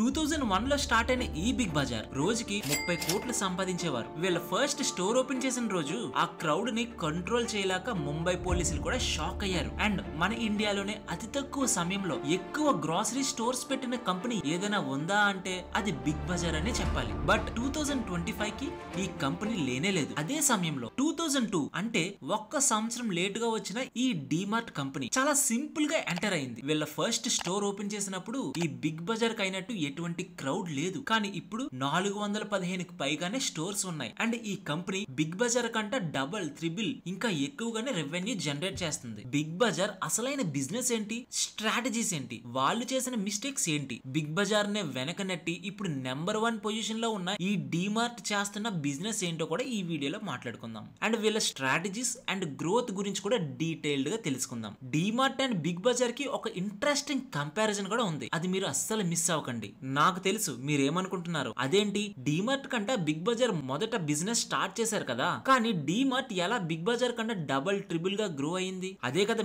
2001 లో స్టార్ట్ అయిన ఈ బిగ్ బజార్ రోజుకి 30 కోట్లు సంపాదించేవారు. వీళ్ళ ఫస్ట్ స్టోర్ ఓపెన్ చేసిన రోజు ఆ క్రౌడ్ ని కంట్రోల్ చేయలేక ముంబై పోలీసులు కూడా షాక్ అయ్యారు. అండ్ మన ఇండియాలోనే అతి తక్కువ సమయంలో ఎక్కువ గ్రాసరీ స్టోర్స్ పెట్టిన కంపెనీ ఏదైనా ఉందా అంటే అది బిగ్ బజార్ అనే చెప్పాలి. బట్ 2025 కి ఈ కంపెనీ లేనే లేదు. అదే సమయంలో 2002 అంటే ఒక్క సంవత్సరం లేటుగా వచ్చిన ఈ డిమార్ట్ కంపెనీ చాలా సింపుల్ గా ఎంటర్ అయింది. వీళ్ళ ఫస్ట్ స్టోర్ ఓపెన్ చేసినప్పుడు ఈ బిగ్ బజార్ కి అయినట్టు ఎటువంటి క్రౌడ్ లేదు. కానీ ఇప్పుడు 415కి పైగానే స్టోర్స్ ఉన్నాయి. అండ్ ఈ కంపెనీ బిగ్ బజార్ కంటే డబుల్ త్రిబుల్ ఇంకా ఎక్కువగానే రెవెన్యూ జనరేట్ చేస్తుంది. బిగ్ బజార్ అసలైన బిజినెస్ ఏంటి, స్ట్రాటజీస్ ఏంటి, వాళ్ళు చేసిన మిస్టేక్స్ ఏంటి, బిగ్ బజార్ నే వెనక నెట్టి ఇప్పుడు నెంబర్ 1 పొజిషన్ లో ఉన్న ఈ డిమార్ట్ చేస్తున్న బిజినెస్ ఏంటో కూడా ఈ వీడియోలో మాట్లాడుకుందాం. అండ్ వీళ్ళ స్ట్రాటజీస్ అండ్ గ్రోత్ గురించి కూడా డీటెయిల్డ్ గా తెలుసుకుందాం. డిమార్ట్ అండ్ బిగ్ బజార్ కి ఒక ఇంట్రెస్టింగ్ కంపారిజన్ కూడా ఉంది. అది మీరు అస్సలు మిస్ అవ్వకండి. నాకు తెలుసు మీరేమనుకుంటున్నారు, అదేంటి డిమార్ట్ కంటే బిగ్ బజార్ మొదట బిజినెస్ స్టార్ట్ చేశారు కదా, కానీ డిమార్ట్ ఎలా బిగ్ బజార్ కంటే డబుల్ ట్రిబుల్ గా గ్రో అయింది? అదే కదా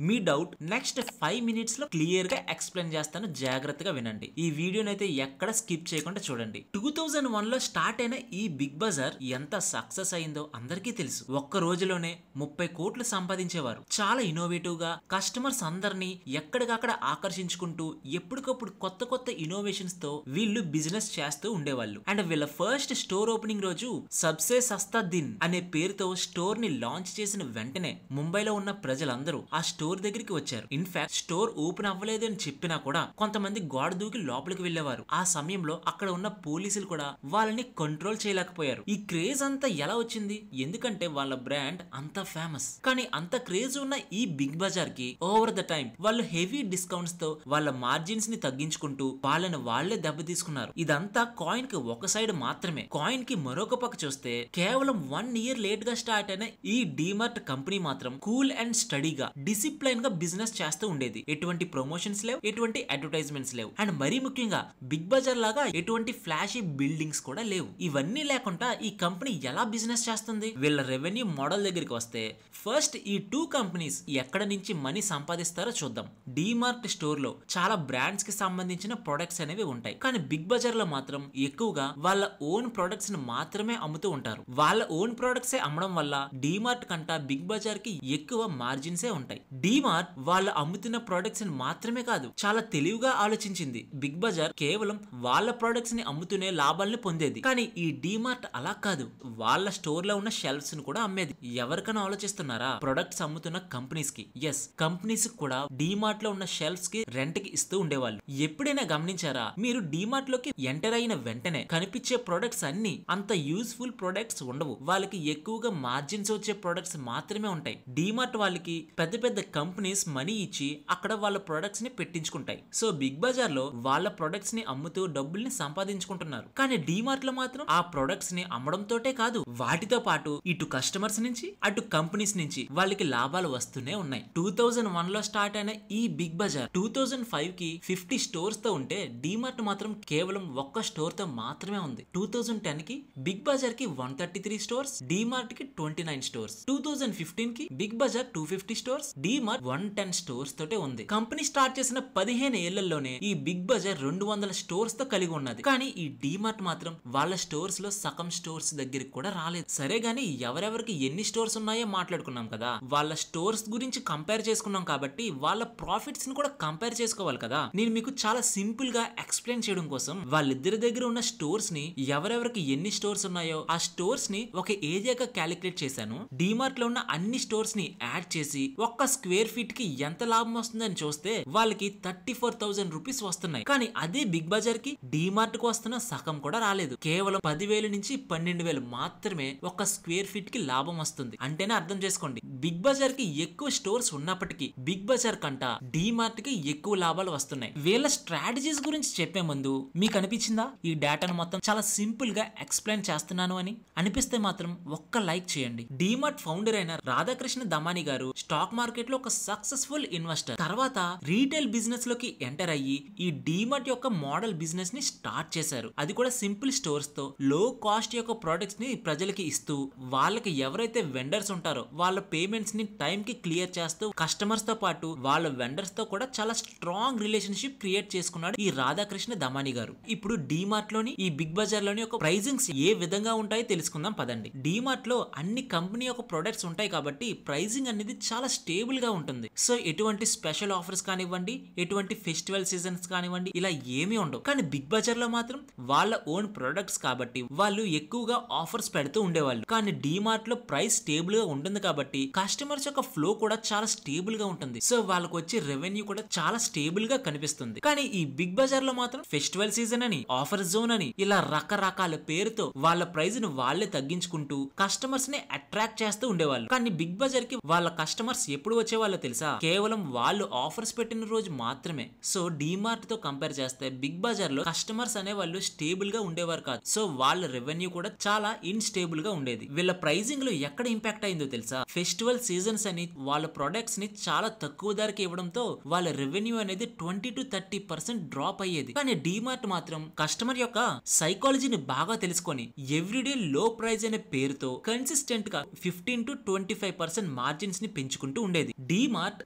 మీ డౌట్ నెక్స్ట్ 5 మినిట్స్ లో క్లియర్ గా ఎక్స్ప్లెయిన్ చేస్తాను. జాగ్రత్తగా వినండి. ఈ వీడియోనైతే ఎక్కడ స్కిప్ చేయకుండా చూడండి. 2001 లో స్టార్ట్ అయిన ఈ బిగ్ బజార్ ఎంత సక్సెస్ అయిందో అందరికీ తెలుసు. ఒక్క రోజులోనే 30 కోట్లు సంపాదించేవారు. చాలా ఇన్నోవేటివ్ గా కస్టమర్స్ అందరినీ ఎక్కడికక్కడ ఆకర్షించుకుంటూ ఎప్పటికప్పుడు కొత్త ఇన్నోవేషన్స్ తో వీళ్ళు బిజినెస్ చేస్తూ ఉండేవాళ్ళు. అండ్ వీళ్ళ ఫస్ట్ స్టోర్ ఓపెనింగ్ రోజు సబ్సే సస్తా దిన్ అనే పేరుతో స్టోర్ ని లాంచ్ చేసిన వెంటనే ముంబైలో ఉన్న ప్రజలందరూ ఆ స్టోర్ దగ్గరికి వచ్చారు. ఇన్ఫాక్ట్ స్టోర్ ఓపెన్ అవ్వలేదు అని చెప్పినా కూడా కొంతమంది గోడ దూకి లోపలికి వెళ్లేవారు. ఆ సమయంలో అక్కడ ఉన్న పోలీసులు కూడా వాళ్ళని కంట్రోల్ చేయలేకపోయారు. ఈ క్రేజ్ అంతా ఎలా వచ్చింది? ఎందుకంటే వాళ్ళ బ్రాండ్ అంత ఫేమస్. కానీ అంత క్రేజ్ ఉన్న ఈ బిగ్ బజార్ కి ఓవర్ ద టైం వాళ్ళు హెవీ డిస్కౌంట్స్ తో వాళ్ళ మార్జిన్స్ ని తగ్గించుకుంటూ వాళ్ళని వాళ్లే దెబ్బ తీసుకున్నారు. ఇదంతా కాయిన్ కి ఒక సైడ్ మాత్రమే. కాయిన్ కి మరొక పక్క చూస్తే కేవలం 1 ఇయర్ లేట్ గా స్టార్ట్ అయిన ఈ డిమార్ట్ కంపెనీ మాత్రం కూల్ అండ్ స్టడీగా డిసిప్లైన్ గా బిజినెస్ చేస్తూ ఉండేది. ఎటువంటి ప్రమోషన్స్ లేవు, ఎటువంటి అడ్వర్టైజ్మెంట్స్ లేవు. అండ్ మరీ ముఖ్యంగా బిగ్ బజార్ లాగా ఎటువంటి ఫ్లాషీ బిల్డింగ్స్ కూడా లేవు. ఇవన్నీ లేకుండా ఈ కంపెనీ ఎలా బిజినెస్ చేస్తుంది? వీళ్ళ రెవెన్యూ మోడల్ దగ్గరికి వస్తే ఫస్ట్ ఈ 2 కంపెనీస్ ఎక్కడ నుంచి మనీ సంపాదిస్తారో చూద్దాం. డిమార్ట్ స్టోర్ లో చాలా బ్రాండ్స్ కి సంబంధించిన ప్రొడక్ట్స్ అనేవి ఉంటాయి. కానీ బిగ్ బజార్ లో మాత్రం ఎక్కువగా వాళ్ళ ఓన్ ప్రొడక్ట్స్ ని మాత్రమే అమ్ముతూ ఉంటారు. వాళ్ళ ఓన్ ప్రొడక్ట్స్ అమ్మడం వల్ల డిమార్ట్ కంటా బిగ్ బజార్ కి ఎక్కువ మార్జిన్స్ ఉంటాయి. డిమార్ట్ వాళ్ళు అమ్ముతున్న ప్రొడక్ట్స్ ని మాత్రమే కాదు, చాలా తెలివిగా ఆలోచించింది. బిగ్ బజార్ కేవలం వాళ్ళ ప్రొడక్ట్స్ ని అమ్ముతూనే లాభాలను పొందేది. కానీ ఈ డిమార్ట్ అలా కాదు, వాళ్ళ స్టోర్ లో ఉన్న షెల్ఫ్స్ ని కూడా అమ్మేది. ఎవరికైనా ఆలోచిస్తున్నారా? ప్రొడక్ట్స్ అమ్ముతున్న కంపెనీస్ కి, ఎస్ కంపెనీస్ కూడా డిమార్ట్ లో ఉన్న షెల్ఫ్స్ కి రెంట్ కి ఇస్తూ ఉండేవాళ్ళు. ఎప్పుడైనా గమనించారా? మీరు డిమార్ట్ లోకి ఎంటర్ అయిన వెంటనే కనిపించే ప్రొడక్ట్స్ అన్ని అంత యూస్ఫుల్ ప్రొడక్ట్స్ ఉండవు. వాళ్ళకి ఎక్కువగా మార్జిన్స్ వచ్చే ప్రొడక్ట్స్ మాత్రమే ఉంటాయి. డిమార్ట్ వాళ్ళకి పెద్ద పెద్ద కంపెనీస్ మనీ ఇచ్చి అక్కడ వాళ్ళ ప్రొడక్ట్స్ ని పెట్టించుకుంటాయి. సో బిగ్ బజార్ లో వాళ్ళ ప్రొడక్ట్స్ ని అమ్ముతూ డబ్బుల్ని సంపాదించుకుంటున్నారు. కానీ డిమార్ట్ లో మాత్రం ఆ ప్రొడక్ట్స్ ని అమ్మడంతోటే కాదు, వాటితో పాటు ఇటు కస్టమర్స్ నుంచి అటు కంపెనీస్ నుంచి వాళ్ళకి లాభాలు వస్తూనే ఉన్నాయి. 2001 లో స్టార్ట్ అయిన ఈ బిగ్ బజార్ 2005 కి 50 స్టోర్స్ తో ఉంటే డిమార్ట్ మాత్రం కేవలం ఒక్క స్టోర్ తో మాత్రమే ఉంది. 2010 కి బిగ్ బజార్ కి 133 స్టోర్స్, డిమార్ట్ కి 29 స్టోర్స్. 2015 కి Big Bazaar 250 stores, DMart 110 stores తోటే ఉంది. కంపెనీ స్టార్ట్ చేసిన 15 ఏళ్లలోనే ఈ బిగ్ బజార్ 200 స్టోర్స్ తో కలిగి ఉన్నది. కానీ ఈ డిమార్ట్ మాత్రం వాళ్ళ స్టోర్స్ లో సగం స్టోర్స్ దగ్గరికి కూడా రాలేదు. సరే గానీ ఎవరెవరికి ఎన్ని స్టోర్స్ ఉన్నాయో మాట్లాడుకున్నాం కదా, వాళ్ళ స్టోర్స్ గురించి కంపేర్ చేసుకున్నాం కాబట్టి వాళ్ళ ప్రాఫిట్స్ ని కూడా కంపేర్ చేసుకోవాలి కదా. నేను మీకు చాలా సింపుల్ గా ఎక్స్ప్లెయిన్ చేయడం కోసం వాళ్ళిద్దరి దగ్గర ఉన్న స్టోర్స్ ని, ఎవరెవరికి ఎన్ని స్టోర్స్ ఉన్నాయో ఆ స్టోర్స్ ని ఒక ఏరియాగా క్యాలిక్యులేట్ చేశాను. డిమార్ట్ లో ఉన్న అన్ని స్టోర్స్ ని యాడ్ చేసి ఒక్క స్క్వేర్ ఫీట్ కి ఎంత లాభం వస్తుందని చూస్తే వాళ్ళకి 34,000 రూపీస్ వస్తున్నాయి. కానీ అదే బిగ్ బజార్ కి డిమార్ట్ కు వస్తున్న సగం కూడా రాలేదు. కేవలం 10,000 నుంచి 12,000 మాత్రమే ఒక్క స్క్వేర్ ఫీట్ కి లాభం వస్తుంది. అంటేనే అర్థం చేసుకోండి, బిగ్ బజార్ కి ఎక్కువ స్టోర్స్ ఉన్నప్పటికీ బిగ్ బజార్ కంటా డిమార్ట్ కి ఎక్కువ లాభాలు వస్తున్నాయి. వీళ్ళ స్ట్రాటజీస్ గురించి చెప్పే ముందు మీకు అనిపించిందా ఈ డేటాను మొత్తం చాలా సింపుల్ గా ఎక్స్ప్లెయిన్ చేస్తున్నాను అని? అనిపిస్తే మాత్రం ఒక్క లైక్ చేయండి. డిమార్ట్ ఫౌండర్ అయిన రాధాకృష్ణ దమాని గారు స్టాక్ మార్కెట్ లో ఒక సక్సెస్ఫుల్ ఇన్వెస్టర్. తర్వాత రీటైల్ బిజినెస్ లోకి ఎంటర్ అయ్యి ఈ డిమార్ట్ యొక్క మోడల్ బిజినెస్ ని స్టార్ట్ చేశారు. అది కూడా సింపుల్ స్టోర్స్ తో లో కాస్ట్ యొక్క ప్రొడక్ట్స్ ని ప్రజలకి ఇస్తూ, వాళ్ళకి ఎవరైతే వెండర్స్ ఉంటారో వాళ్ళ పేమెంట్స్ ని టైం కి క్లియర్ చేస్తూ, కస్టమర్స్ తో పాటు వాళ్ళ వెండర్స్ తో కూడా చాలా స్ట్రాంగ్ రిలేషన్షిప్ క్రియేట్ చేసుకున్నాడు ఈ రాధా రాధాకృష్ణ దమాని గారు. ఇప్పుడు డీమార్ట్ లోని ఈ బిగ్ బజార్ లోని ఒక ప్రైజింగ్స్ ఏ విధంగా ఉంటాయో తెలుసుకుందాం పదండి. డీమార్ట్ లో అన్ని కంపెనీ యొక్క ప్రొడక్ట్స్ ఉంటాయి కాబట్టి ప్రైజింగ్ అనేది చాలా స్టేబుల్ గా ఉంటుంది. సో ఎటువంటి స్పెషల్ ఆఫర్స్ కానివ్వండి, ఎటువంటి ఫెస్టివల్ సీజన్స్ కానివ్వండి, ఇలా ఏమీ ఉండవు. కానీ బిగ్ బజార్ లో మాత్రం వాళ్ళ ఓన్ ప్రొడక్ట్స్ కాబట్టి వాళ్ళు ఎక్కువగా ఆఫర్స్ పెడుతూ ఉండేవాళ్ళు. కానీ డీమార్ట్ లో ప్రైస్ స్టేబుల్ గా ఉంటుంది కాబట్టి కస్టమర్స్ యొక్క ఫ్లో కూడా చాలా స్టేబుల్ గా ఉంటుంది. సో వాళ్ళకు వచ్చే రెవెన్యూ కూడా చాలా స్టేబుల్ గా కనిపిస్తుంది. కానీ ఈ బిగ్ బజార్ లో మాత్రం ఫెస్టివల్ సీజన్ అని, ఆఫర్ జోన్ అని, ఇలా రకరకాల పేరుతో వాళ్ళ ప్రైస్ ను వాళ్ళే తగ్గించుకుంటూ కస్టమర్స్ ని అట్రాక్ట్ చేస్తూ ఉండేవాళ్ళు. కానీ బిగ్ బజార్ కి వాళ్ళ కస్టమర్స్ ఎప్పుడు వచ్చేవాళ్ళో తెలుసా? కేవలం వాళ్ళు ఆఫర్స్ పెట్టిన రోజు మాత్రమే. సో డీమార్ట్ తో కంపేర్ చేస్తే బిగ్ బజార్ లో కస్టమర్స్ అనే వాళ్ళు స్టేబుల్ గా ఉండేవారు కాదు. సో వాళ్ళ రెవెన్యూ కూడా చాలా ఇన్స్టేబుల్ గా ఉండేది. వీళ్ళ ప్రైజింగ్ లో ఎక్కడ ఇంపాక్ట్ అయిందో తెలుసా? ఫెస్టివల్ సీజన్స్ అని వాళ్ళ ప్రొడక్ట్స్ ని చాలా తక్కువ ధరకి ఇవ్వడంతో వాళ్ళ రెవెన్యూ అనేది 20 to 30% డ్రాప్ అయ్యేది. కానీ డీమార్ట్ మాత్రం కస్టమర్ యొక్క సైకాలజీని బాగా తెలుసుకొని ఎవ్రీడే లో ప్రైస్ అనే పేరుతో కన్సిస్టెంట్ గా 15 to 25% మార్జిన్స్ ని పెంచుకుంటూ ఉండేది. డీమార్ట్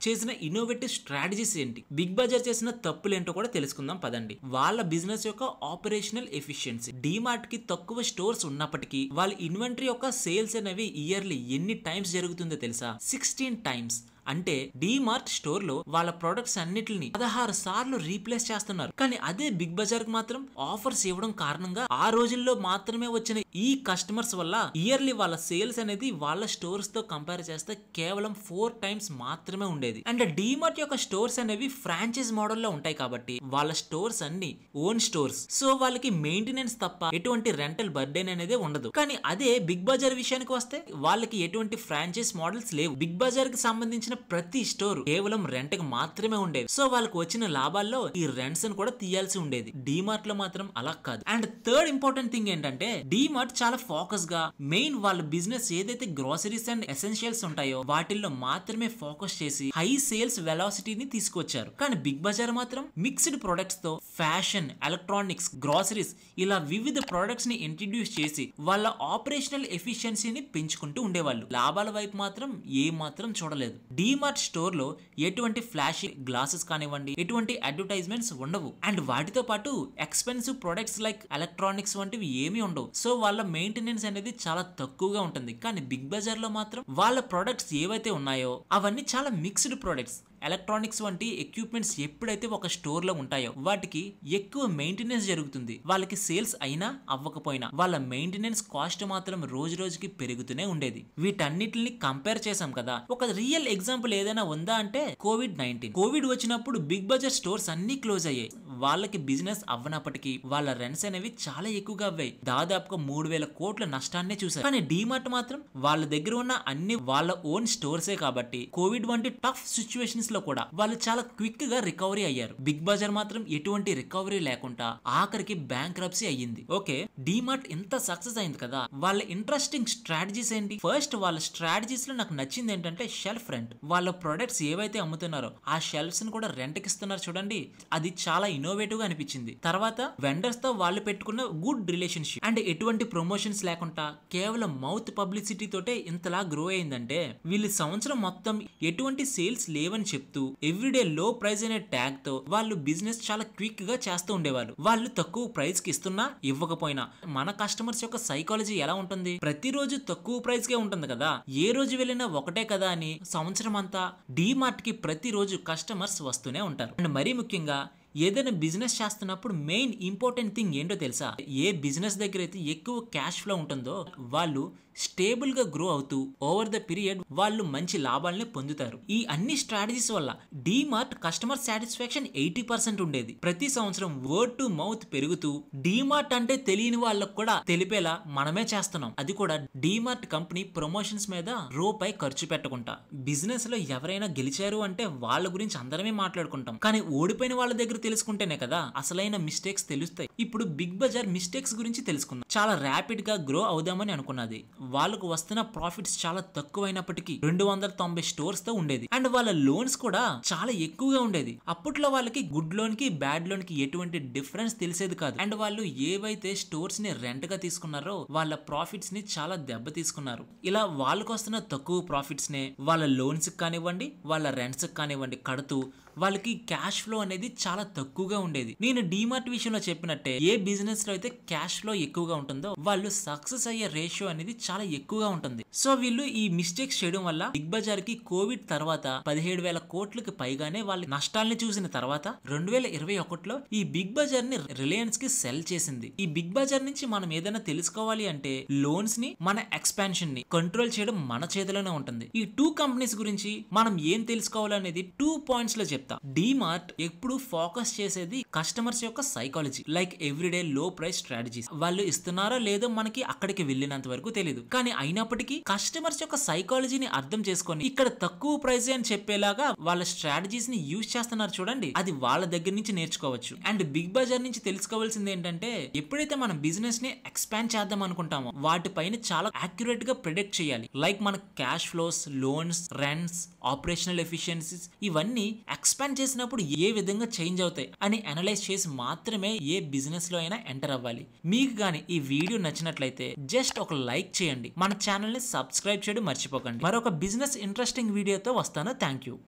చేసిన ఇన్నోవేటివ్ స్ట్రాటజీస్ ఏంటి, బిగ్ బజార్ చేసిన తప్పులేంటో కూడా తెలుసుకుందాం పదండి. వాళ్ళ బిజినెస్ యొక్క ఆపరేషనల్ ఎఫిషియన్సీ. డీమార్ట్ కి తక్కువ స్టోర్స్ ఉన్నప్పటికీ వాళ్ళ ఇన్వెంటరీ యొక్క సేల్స్ అనేవి ఇయర్లీ ఎన్ని టైమ్స్ జరుగుతుందో తెలుసా? 16 టైమ్స్. అంటే డీమార్ట్ స్టోర్ లో వాళ్ళ ప్రొడక్ట్స్ అన్నిటిని 16 సార్లు రీప్లేస్ చేస్తున్నారు. కానీ అదే బిగ్ బజార్ కి మాత్రం ఆఫర్స్ ఇవ్వడం కారణంగా ఆ రోజుల్లో మాత్రమే వచ్చిన ఈ కస్టమర్స్ వల్ల ఇయర్లీ వాళ్ళ సేల్స్ అనేది వాళ్ళ స్టోర్స్ తో కంపేర్ చేస్తే కేవలం 4 టైమ్స్ మాత్రమే ఉండేది. అండ్ డీమార్ట్ యొక్క స్టోర్స్ అనేవి ఫ్రాంచైజ్ మోడల్లో ఉంటాయి కాబట్టి వాళ్ళ స్టోర్స్ అన్ని ఓన్ స్టోర్స్. సో వాళ్ళకి మెయింటెనెన్స్ తప్ప ఎటువంటి రెంటల్ బర్డెన్ అనేది ఉండదు. కానీ అదే బిగ్ బజార్ విషయానికి వస్తే వాళ్ళకి ఎటువంటి ఫ్రాంచైజ్ మోడల్స్ లేవు. బిగ్ బజార్ కి సంబంధించిన ప్రతి స్టోర్ కేవలం రెంట్ కి మాత్రమే ఉండేవి. సో వాళ్ళకి వచ్చిన లాభాల్లో ఈ రెంట్స్ కూడా తీయాల్సి ఉండేది. డీమార్ట్ లో మాత్రం అలా కాదు. అండ్ థర్డ్ ఇంపార్టెంట్ థింగ్ ఏంటంటే డీమార్ట్ చాలా ఫోకస్ గా మెయిన్ వాళ్ళ బిజినెస్ ఏదైతే గ్రోసరీస్ అండ్ ఎసెన్షియల్స్ ఉంటాయో వాటిల్లో మాత్రమే ఫోకస్ చేసి హై సేల్స్ వెలాసిటీని తీసుకొచ్చారు. కానీ బిగ్ బజార్ మాత్రం మిక్స్డ్ ప్రొడక్ట్స్ తో ఫ్యాషన్, ఎలక్ట్రానిక్స్, గ్రోసరీస్ ఇలా వివిధ ప్రొడక్ట్స్ ని ఇంట్రడ్యూస్ చేసి వాళ్ళ ఆపరేషనల్ ఎఫిషియన్సీని పెంచుకుంటూ ఉండేవాళ్ళు. లాభాల వైపు మాత్రం ఏ మాత్రం చూడలేదు. డీమార్ట్ స్టోర్ లో ఎటువంటి ఫ్లాషీ గ్లాసెస్ కానివ్వండి, ఎటువంటి అడ్వర్టైజ్మెంట్స్ ఉండవు. అండ్ వాటితో పాటు ఎక్స్పెన్సివ్ ప్రొడక్ట్స్ లైక్ ఎలక్ట్రానిక్స్ వంటివి ఏమీ ఉండవు. సో వాళ్ళ మెయింటెనెన్స్ అనేది చాలా తక్కువగా ఉంటుంది. కానీ బిగ్ బజార్ లో మాత్రం వాళ్ళ ప్రొడక్ట్స్ ఏవైతే ఉన్నాయో అవన్నీ చాలా మిక్స్డ్ ప్రొడక్ట్స్. ఎలక్ట్రానిక్స్ వంటి ఎక్విప్మెంట్స్ ఎప్పుడైతే ఒక స్టోర్ లో ఉంటాయో వాటికి ఎక్కువ మెయింటెనెన్స్ జరుగుతుంది. వాళ్ళకి సేల్స్ అయినా అవ్వకపోయినా వాళ్ళ మెయింటెనెన్స్ కాస్ట్ మాత్రం రోజు రోజుకి పెరుగుతూనే ఉండేది. వీటన్నిటిని కంపేర్ చేసాం కదా. ఒక రియల్ ఎగ్జాంపుల్ ఏదైనా ఉందా అంటే కోవిడ్-19. కోవిడ్ వచ్చినప్పుడు బిగ్ బజార్ స్టోర్స్ అన్ని క్లోజ్ అయ్యాయి. వాళ్ళకి బిజినెస్ అవ్వనప్పటికీ వాళ్ళ రెంట్స్ అనేవి చాలా ఎక్కువగా అవ్వాయి. దాదాపుగా 3,000 కోట్ల నష్టాన్నే చూసారు. కానీ డీమార్ట్ మాత్రం వాళ్ళ దగ్గర ఉన్న అన్ని వాళ్ళ ఓన్ స్టోర్సే కాబట్టి కోవిడ్ వంటి టఫ్ సిచ్యువేషన్స్ లో కూడా వాళ్ళు చాలా క్విక్ గా రికవరీ అయ్యారు. బిగ్ బజార్ మాత్రం ఎటువంటి రికవరీ లేకుండా ఆఖరికి బ్యాంక్రప్సీ అయ్యింది. ఓకే, డీమార్ట్ ఇంత సక్సెస్ అయింది కదా, వాళ్ళ ఇంట్రెస్టింగ్ స్ట్రాటజీస్ ఏంటి? ఫస్ట్ వాళ్ళ స్ట్రాటజీస్ లో నాకు నచ్చింది ఏంటంటే షెల్ఫ్ రెంట్. వాళ్ళ ప్రొడక్ట్స్ ఏవైతే అమ్ముతున్నారో ఆ షెల్ఫ్స్ ని కూడా రెంట్ కి ఇస్తున్నారు చూడండి. అది చాలా ఇన్నోవేటివ్ గా అనిపించింది. తర్వాత వెండర్స్ తో వాళ్ళు పెట్టుకున్న గుడ్ రిలేషన్షిప్ అండ్ ఎటువంటి ప్రమోషన్స్ లేకుండా కేవలం మౌత్ పబ్లిసిటీ తోటే ఇంతలా గ్రో అయిందంటే వీళ్ళు సంవత్సరం మొత్తం ఎటువంటి సేల్స్ లేవని చెప్తూ ఎవ్రీడే లో ప్రైస్ అనే ట్యాగ్ తో వాళ్ళు బిజినెస్ చాలా క్విక్ గా చేస్తూ ఉండేవాళ్ళు. వాళ్ళు తక్కువ ప్రైస్ కి ఇస్తున్నా ఇవ్వకపోయినా మన కస్టమర్స్ యొక్క సైకాలజీ ఎలా ఉంటుంది? ప్రతిరోజు తక్కువ ప్రైస్ కే ఉంటుంది కదా, ఏ రోజు వెళ్ళినా ఒకటే కదా అని సంవత్సరం అంతా డీమార్ట్ కి ప్రతిరోజు కస్టమర్స్ వస్తూనే ఉంటారు. అండ్ మరీ ముఖ్యంగా ఏదైనా బిజినెస్ చేస్తున్నప్పుడు మెయిన్ ఇంపార్టెంట్ థింగ్ ఏంటో తెలుసా? ఏ బిజినెస్ దగ్గర అయితే ఎక్కువ క్యాష్ ఫ్లో ఉంటుందో వాళ్ళు స్టేబుల్ గా గ్రో అవుతూ ఓవర్ ద పీరియడ్ వాళ్ళు మంచి లాభాలని పొందుతారు. ఈ అన్ని స్ట్రాటజీస్ వల్ల డీమార్ట్ కస్టమర్ సాటిస్ఫాక్షన్ 80% ఉండేది. ప్రతి సంవత్సరం వర్డ్ టు మౌత్ పెరుగుతూ డీమార్ట్ అంటే తెలియని వాళ్ళకు కూడా తెలిపేలా మనమే చేస్తున్నాం. అది కూడా డీమార్ట్ కంపెనీ ప్రమోషన్స్ మీద రూపాయి ఖర్చు పెట్టకుండా. బిజినెస్ లో ఎవరైనా గెలిచారు అంటే వాళ్ళ గురించి అందరమే మాట్లాడుకుంటాం. కానీ ఓడిపోయిన వాళ్ళ దగ్గర తెలుసుకుంటేనే కదా అసలైన మిస్టేక్స్ తెలుస్తాయి. ఇప్పుడు బిగ్ బజార్ మిస్టేక్స్ గురించి తెలుసుకుందాం. చాలా ర్యాపిడ్ గా గ్రో అవుదామని అనుకున్నది. వాళ్ళకు వస్తున్న ప్రాఫిట్స్ చాలా తక్కువైనప్పటికీ 290 స్టోర్స్ తో ఉండేది. అండ్ వాళ్ళ లోన్స్ కూడా చాలా ఎక్కువగా ఉండేది. అప్పట్లో వాళ్ళకి గుడ్ లోన్ కి బ్యాడ్ లోన్ కి ఎటువంటి డిఫరెన్స్ తెలిసేది కాదు. అండ్ వాళ్ళు ఏవైతే స్టోర్స్ ని రెంట్ గా తీసుకున్నారో వాళ్ళ ప్రాఫిట్స్ ని చాలా దెబ్బ తీసుకున్నారు. ఇలా వాళ్ళకు వస్తున్న తక్కువ ప్రాఫిట్స్ నే వాళ్ళ లోన్స్ కానివ్వండి, వాళ్ళ రెంట్స్ కానివ్వండి కడుతూ వాళ్ళకి క్యాష్ ఫ్లో అనేది చాలా తక్కువగా ఉండేది. నేను డీమార్ట్ విషయంలో చెప్పినట్టే ఏ బిజినెస్ లో అయితే క్యాష్ ఫ్లో ఎక్కువగా ఉంటుందో వాళ్ళు సక్సెస్ అయ్యే రేషియో అనేది చాలా ఎక్కువగా ఉంటుంది. సో వీళ్ళు ఈ మిస్టేక్స్ చేయడం వల్ల బిగ్ బజార్ కి కోవిడ్ తర్వాత 17,000 కోట్లకి పైగానే వాళ్ళ నష్టాల్ని చూసిన తర్వాత 2021లో ఈ బిగ్ బజార్ ని రిలయన్స్ కి సెల్ చేసింది. ఈ బిగ్ బజార్ నుంచి మనం ఏదైనా తెలుసుకోవాలి అంటే లోన్స్ ని, మన ఎక్స్పాన్షన్ ని కంట్రోల్ చేయడం మన చేతిలోనే ఉంటుంది. ఈ 2 కంపెనీస్ గురించి మనం ఏం తెలుసుకోవాలనేది 2 పాయింట్స్ లో చెప్తా. డీమార్ట్ ఎప్పుడు ఫోకస్ చేసేది కస్టమర్స్ యొక్క సైకాలజీ, లైక్ ఎవ్రీడే లో ప్రైస్ స్ట్రాటజీస్. వాళ్ళు ఇస్తున్నారో లేదో మనకి అక్కడికి వెళ్ళినంత వరకు తెలియదు, కానీ అయినప్పటికీ కస్టమర్స్ యొక్క సైకాలజీని అర్థం చేసుకొని ఇక్కడ తక్కువ ప్రైస్ అని చెప్పేలాగా వాళ్ళ స్ట్రాటజీస్ ని యూజ్ చేస్తున్నారు చూడండి, అది వాళ్ళ దగ్గర నుంచి నేర్చుకోవచ్చు. అండ్ బిగ్ బజార్ నుంచి తెలుసుకోవాల్సింది ఏంటంటే ఎప్పుడైతే మనం బిజినెస్ ని ఎక్స్పాండ్ చేద్దాం అనుకుంటామో వాటిపైన చాలా యాక్యురేట్ గా ప్రిడిక్ట్ చేయాలి. లైక్ మన cash flows, loans, rents, operational efficiencies ఇవన్నీ ఎక్స్పాండ్ చేసినప్పుడు ఏ విధంగా చేంజ్ అవుతాయి అని అనలైజ్ చేసి మాత్రమే ఏ బిజినెస్ లో అయినా ఎంటర్ అవ్వాలి. మీకు గానీ ఈ వీడియో నచ్చినట్లయితే జస్ట్ ఒక లైక్ చేయండి, మన ఛానల్ ని సబ్స్క్రైబ్ చేయడం మర్చిపోకండి. మరొక బిజినెస్ ఇంట్రెస్టింగ్ వీడియోతో వస్తాను. Thank you.